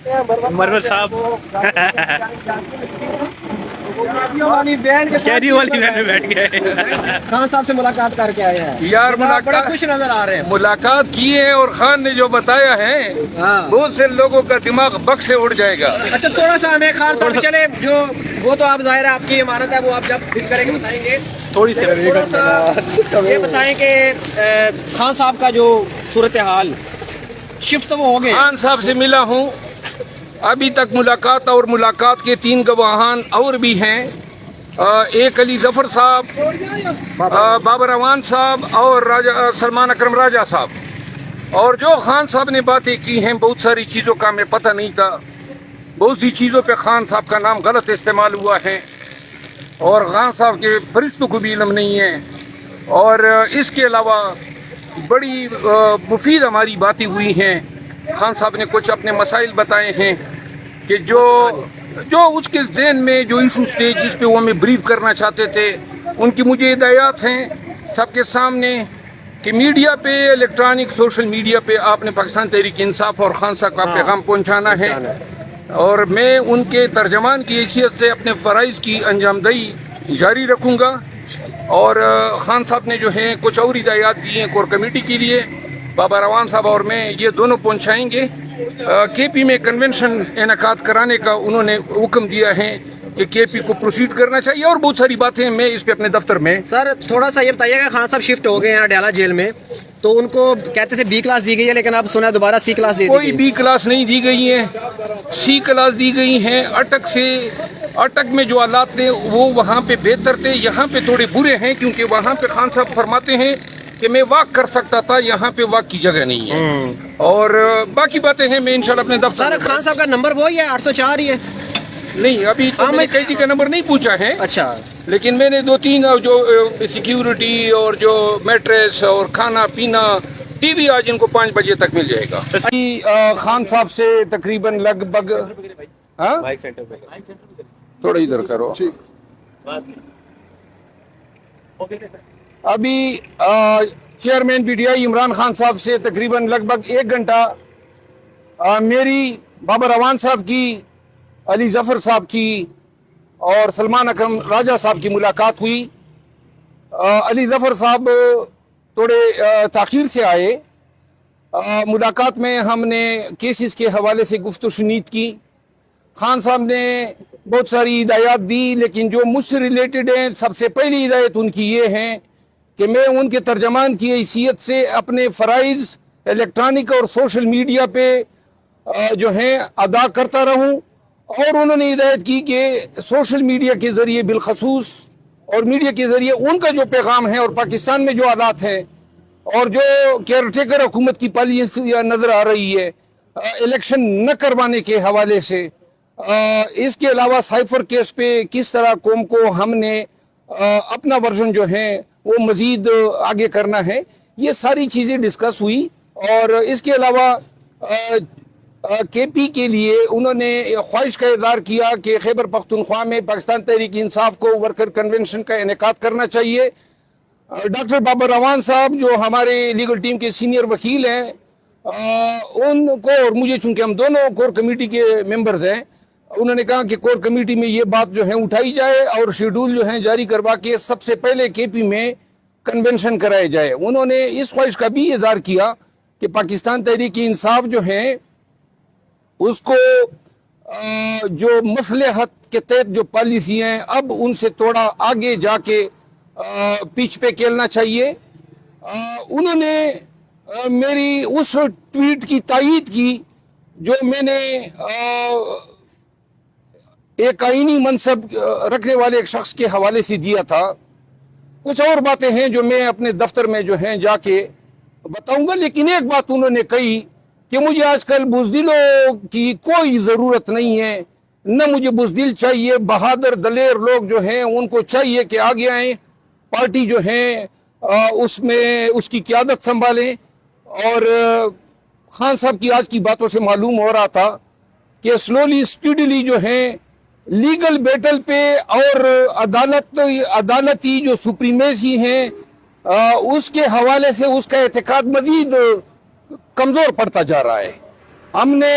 مرور صاحب کیری والی وین میں بیٹھ گئے، خان صاحب سے ملاقات کر کے آئے ہیں یار بڑا خوش نظر آ رہے ہیں۔ ملاقات کی ہے اور خان نے جو بتایا ہے بہت سے لوگوں کا دماغ بک سے اڑ جائے گا۔ اچھا تھوڑا سا ہمیں خان صاحب چلے جو وہ تو آپ ظاہر ہے آپ کی امانت ہے، وہ آپ جب فل کریں گے بتائیں گے، تھوڑی سی تھوڑا سا یہ بتائیں کہ خان صاحب کا جو صورتحال شفٹ تو وہ ہو گئے، خان صاحب سے ملا ہوں، ابھی تک ملاقات اور ملاقات کے 3 گواہان اور بھی ہیں، ایک علی ظفر صاحب، بابر اعوان صاحب اور سلمان اکرم راجہ صاحب۔ اور جو خان صاحب نے باتیں کی ہیں بہت ساری چیزوں کا ہمیں پتہ نہیں تھا، بہت سی چیزوں پہ خان صاحب کا نام غلط استعمال ہوا ہے اور خان صاحب کے فرشتوں کو بھی علم نہیں ہے۔ اور اس کے علاوہ بڑی مفید ہماری باتیں ہوئی ہیں۔ خان صاحب نے کچھ اپنے مسائل بتائے ہیں کہ جو اس کے ذہن میں جو ایشوز تھے جس پہ وہ ہمیں بریف کرنا چاہتے تھے، ان کی مجھے ہدایات ہیں سب کے سامنے کہ میڈیا پہ، الیکٹرانک سوشل میڈیا پہ آپ نے پاکستان تحریک انصاف اور خان صاحب کا پیغام پہنچانا ہے، اور میں ان کے ترجمان کی حیثیت سے اپنے فرائض کی انجام دہی جاری رکھوں گا۔ اور خان صاحب نے جو ہیں کچھ اور ہدایات دی ہیں کور کمیٹی کے لیے، بابر اعوان صاحب اور میں یہ دونوں پہنچائیں گے۔ کے پی میں کنونشن انعقاد کرانے کا انہوں نے حکم دیا ہے کہ کے پی کو پروسیڈ کرنا چاہیے، اور بہت ساری باتیں میں اس پہ اپنے دفتر میں۔ سر تھوڑا سا یہ بتائیے گا، خان صاحب شفٹ ہو گئے ہیں اڈیالہ جیل میں، تو ان کو کہتے تھے بی کلاس دی گئی ہے، لیکن اب سنا دوبارہ سی کلاس دے دی کوئی گئی۔ بی کلاس نہیں دی گئی ہے، سی کلاس دی گئی ہیں۔ اٹک میں جو حالات تھے وہ وہاں پہ بہتر تھے، یہاں پہ تھوڑے برے ہیں، کیونکہ وہاں پہ خان صاحب فرماتے ہیں کہ میں واک کر سکتا تھا، یہاں پہ واک کی جگہ نہیں ہے۔ اور باقی باتیں ہیں میں انشاءاللہ اپنے دفتر سر خان صاحب کا نمبر وہی ہے 804 ہی ہے؟ نہیں، ابھی تو میں نے قیدی کا نمبر نہیں پوچھا ہے، اچھا لیکن میں نے 2-3 جو سیکیورٹی اور جو میٹریس اور کھانا پینا، ٹی وی آج ان کو 5 بجے تک مل جائے گا۔ خان صاحب سے تقریباً لگ بھگ تھوڑا ادھر کرو، ابھی chairman P T I Imran Khan صاحب سے تقریباً لگ بھگ 1 گھنٹہ میری بابر اعوان صاحب کی، علی ظفر صاحب کی اور سلمان اکرم راجہ صاحب کی ملاقات ہوئی۔ علی ظفر صاحب تھوڑے تاخیر سے آئے۔ ملاقات میں ہم نے کیسز کے حوالے سے گفت و شنید کی۔ خان صاحب نے بہت ساری ہدایات دی، لیکن جو مجھ سے ریلیٹڈ ہیں، سب سے پہلی ہدایت ان کی یہ ہے کہ میں ان کے ترجمان کی حیثیت سے اپنے فرائض الیکٹرانک اور سوشل میڈیا پہ جو ہیں ادا کرتا رہوں۔ اور انہوں نے ہدایت کی کہ سوشل میڈیا کے ذریعے بالخصوص اور میڈیا کے ذریعے ان کا جو پیغام ہے اور پاکستان میں جو حالات ہیں اور جو کیئر ٹیکر حکومت کی پالیسی نظر آ رہی ہے الیکشن نہ کروانے کے حوالے سے، اس کے علاوہ سائفر کیس پہ کس طرح قوم کو ہم نے اپنا ورژن جو ہے وہ مزید آگے کرنا ہے، یہ ساری چیزیں ڈسکس ہوئی۔ اور اس کے علاوہ کے پی کے لیے انہوں نے خواہش کا اظہار کیا کہ خیبر پختونخوا میں پاکستان تحریک انصاف کو ورکر کنونشن کا انعقاد کرنا چاہیے۔ ڈاکٹر بابر اعوان صاحب جو ہمارے لیگل ٹیم کے سینئر وکیل ہیں، ان کو اور مجھے، چونکہ ہم دونوں کور کمیٹی کے ممبرز ہیں، انہوں نے کہا کہ کور کمیٹی میں یہ بات جو ہے اٹھائی جائے اور شیڈول جو ہے جاری کروا کے سب سے پہلے کے پی میں کنونشن کرائے جائے۔ انہوں نے اس خواہش کا بھی اظہار کیا کہ پاکستان تحریک انصاف جو ہیں اس کو جو مصلحت کے تحت جو پالیسی ہیں اب ان سے تھوڑا آگے جا کے پیچ پہ کھیلنا چاہیے۔ انہوں نے میری اس ٹویٹ کی تائید کی جو میں نے ایک آئینی منصب رکھنے والے ایک شخص کے حوالے سے دیا تھا۔ کچھ اور باتیں ہیں جو میں اپنے دفتر میں جو ہیں جا کے بتاؤں گا، لیکن ایک بات انہوں نے کہی کہ مجھے آج کل بزدلوں کی کوئی ضرورت نہیں ہے، نہ مجھے بزدل چاہیے، بہادر دلیر لوگ جو ہیں ان کو چاہیے کہ آگے آئیں، پارٹی جو ہیں اس میں اس کی قیادت سنبھالیں۔ اور خان صاحب کی آج کی باتوں سے معلوم ہو رہا تھا کہ سلولی اسٹیڈلی جو ہیں لیگل بیٹل پہ اور عدالتی جو سپریمیسی ہیں اس کے حوالے سے اس کا اعتقاد مزید کمزور پڑتا جا رہا ہے۔ ہم نے